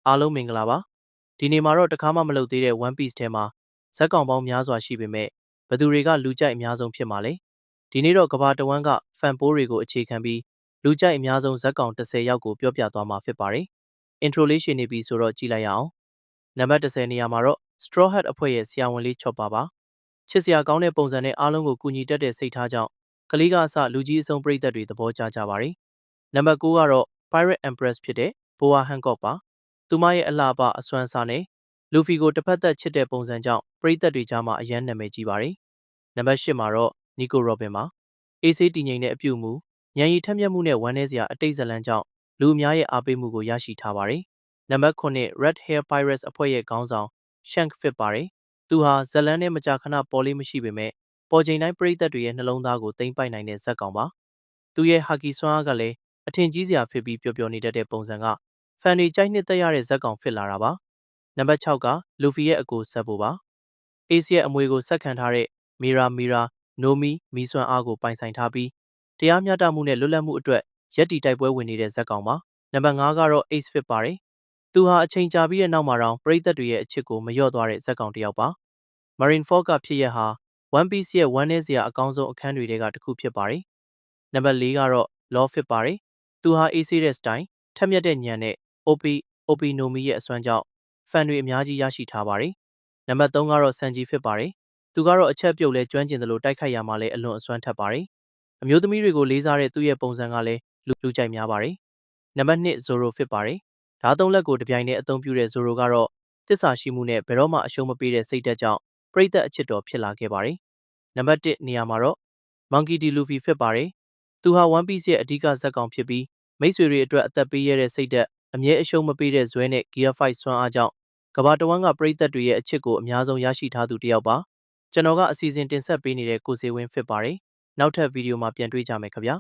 အားလုံးမင်္ဂလာပါဒီနေ့မှာတော့တခါမှမလုပ်သေးတဲ့ One Piece ထဲမှာဇက်ကောင်ပေါင်းများစွာရှိပေမဲ့ဘသူတွေကလူကြိုက်အများဆုံးဖြစ်မှာလဲဒီနေ့တော့ကဘာတဝန်းကဖန်ပိုးတွေကိုအခြေခံပြီးလူကြိုက်အများဆုံးဇက်ကောင်10ယောက်ကိုပြောပြသွားမှာဖြစ်ပါတယ် intro လေးရှင်းနေပြီဆိုတော့ကြည့်လိုက်ရအောင်နံပါတ်10နေရာမှာတော့ Straw Hat အဖွဲ့ရဲ့ဆရာဝန်လေးချော့ပါပါချစ်စရာကောင်းတဲ့ပုံစံနဲ့အားလုံးကိုကူညီတတ်တဲ့စိတ်ထားကြောင့်ကလေးကအစလူကြီးအဆုံးပရိသတ်တွေသဘောကျကြပါတယ်နံပါတ်9ကတော့ Pirate Empress ဖြစ်တဲ့ Boa Hancock ပါသူမရဲ့အလှပအစွမ်းစားနဲ့လူဖီကိုတစ်ဖက်သက်ချစ်တဲ့ပုံစံကြောင့်ပရိသတ်တွေကြားမှာအယမ်းနာမည်ကြီးပါတယ်နံပါတ်10မှာတော့ Nico Robin ပါအေးဆေးတည်ငြိမ်တဲ့အပြုအမူဉာဏ်ရည်ထက်မြက်မှုနဲ့ဝမ်းနည်းစရာအတိတ်ဇလန်းကြောင့်လူအများရဲ့အားပေးမှုကိုရရှိထားပါတယ်နံပါတ်9 Red Hair Pirates အဖွဲ့ရဲ့ခေါင်းဆောင် Shank ဖြစ်ပါတယ်သူဟာဇလန်းနဲ့မကြာခဏပေါ်လေးမရှိပေမဲ့ပေါ်ချိန်တိုင်းပရိသတ်တွေရဲ့နှလုံးသားကိုသိမ်းပိုက်နိုင်တဲ့ဇက်ကောင်ပါသူရဲ့ဟာကီစွမ်းအားကလည်းအထင်ကြီးစရာဖြစ်ပြီးပျော်ပျော်နေတတ်တဲ့ပုံစံကဖန်တွေကြိုက်နှစ်သက်ရတဲ့ဇက်ကောင်ဖြစ်လာတာပါနံပါတ်6ကလူဖီရဲ့အကိုဇက်ဘူပါအေးစီရဲ့အမွေကိုဆက်ခံထားတဲ့မီရာနိုမီမီစွမ်းအားကိုပိုင်ဆိုင်ထားပြီးတရားမျှတမှုနဲ့လွတ်လပ်မှုအတွက်ရက်တီတိုက်ပွဲဝင်နေတဲ့ဇက်ကောင်ပါနံပါတ်5ကတော့ Ace ဖြစ်ပါတယ်သူဟာအချိန်ကြာပြီးတဲ့နောက်မှာတော့ပရိသတ်တွေရဲ့အချစ်ကိုမလျော့သွားတဲ့ဇက်ကောင်တစ်ယောက်ပါ Marineford ကဖြစ်ရဟာ One Piece ရဲ့ဝမ်းနည်းစရာအကောင်းဆုံးအခန်းတွေထဲကတစ်ခုဖြစ်ပါတယ်နံပါတ်4ကတော့ Law ဖြစ်ပါတယ်သူဟာအေးဆေးတဲ့စတိုင်ထက်မြက်တဲ့ညံနဲ့ OP နိုမီရဲ့အစွမ်းကြောင့်ဖန်တွေအများကြီးရရှိထားပါတယ်နံပါတ်3ကတော့ဆန်ဂျီဖြစ်ပါတယ်သူကတော့အချက်ပြုတ်လဲကျွမ်းကျင်တယ်လို့တိုက်ခိုက်ရမှာလဲအလွန်အစွမ်းထက်ပါတယ်အမျိုးသမီးတွေကိုလေးစားတဲ့သူ့ရဲ့ပုံစံကလည်းလူကြိုက်များပါတယ်နံပါတ်2 Zoro ဖြစ်ပါတယ်ဓာတ်သုံးလက်ကိုတပြိုင်တည်းအသုံးပြုတဲ့ Zoro ကတော့သစ္စာရှိမှုနဲ့ဘယ်တော့မှအရှုံးမပေးတဲ့စိတ်ဓာတ်ကြောင့်ပရိသတ်အချစ်တော်ဖြစ်လာခဲ့ပါတယ်နံပါတ်1နေရာမှာတော့ Monkey D. Luffy ဖြစ်ပါတယ်သူဟာ One Piece ရဲ့အဓိကဇက်ကောင်ဖြစ်ပြီးမိတ်ဆွေတွေအတွက်အသက်ပေးရတဲ့စိတ်ဓာတ်အမြဲအရှုံးမပေးတဲ့ဇွဲနဲ့ Gear Fight စွမ်းအားကြောင့်ကဘာတဝန်းကပရိသတ်တွေရဲ့အချစ်ကိုအများဆုံးရရှိထားသူတစ်ယောက်ပါကျွန်တော်ကအစီအစဉ်တင်ဆက်ပေးနေတဲ့ကိုစေဝင်းဖြစ်ပါတယ်နောက်ထပ်ဗီဒီယိုမှာပြန်တွေ့ကြမယ်ခင်ဗျာ